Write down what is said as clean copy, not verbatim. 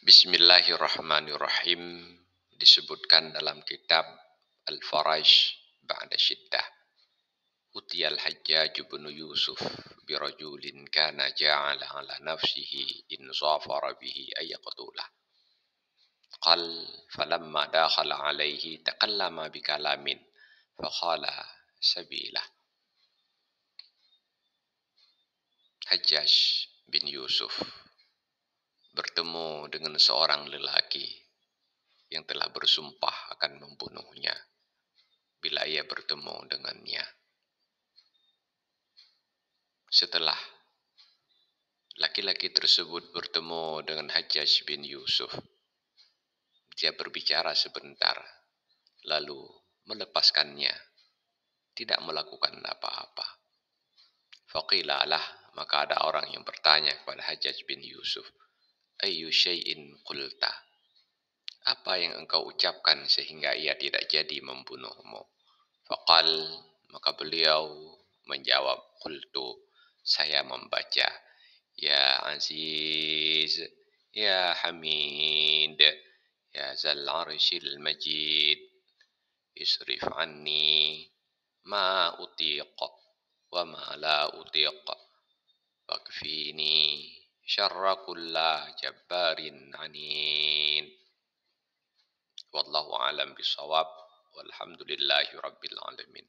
Bismillahirrahmanirrahim. Disebutkan dalam kitab Al-Faraj Ba'da Syiddah. Utiyal Hajjaj bin Yusuf birajulin kana ja'ala ala nafsihi in zafara bihi ayyaqtulah. Qal falamma dakhala alaihi taqallama bikalamin faqala sabilah. Hajjaj bin Yusuf bertemu dengan seorang lelaki yang telah bersumpah akan membunuhnya bila ia bertemu dengannya. Setelah laki-laki tersebut bertemu dengan Hajjaj bin Yusuf, dia berbicara sebentar, lalu melepaskannya, tidak melakukan apa-apa. Faqila lah, maka ada orang yang bertanya kepada Hajjaj bin Yusuf, Ayyu syai'in qulta? Apa yang engkau ucapkan sehingga ia tidak jadi membunuhmu? Faqal, maka beliau menjawab, qultu, saya membaca, Ya Aziz, Ya Hamid, Ya Zal Arshil Majid, isrif anni ma utiq wa ma la utiq, wakfini syarra kulla jabbarin anin. Wallahu alam bisawab, walhamdulillahi rabbil alamin.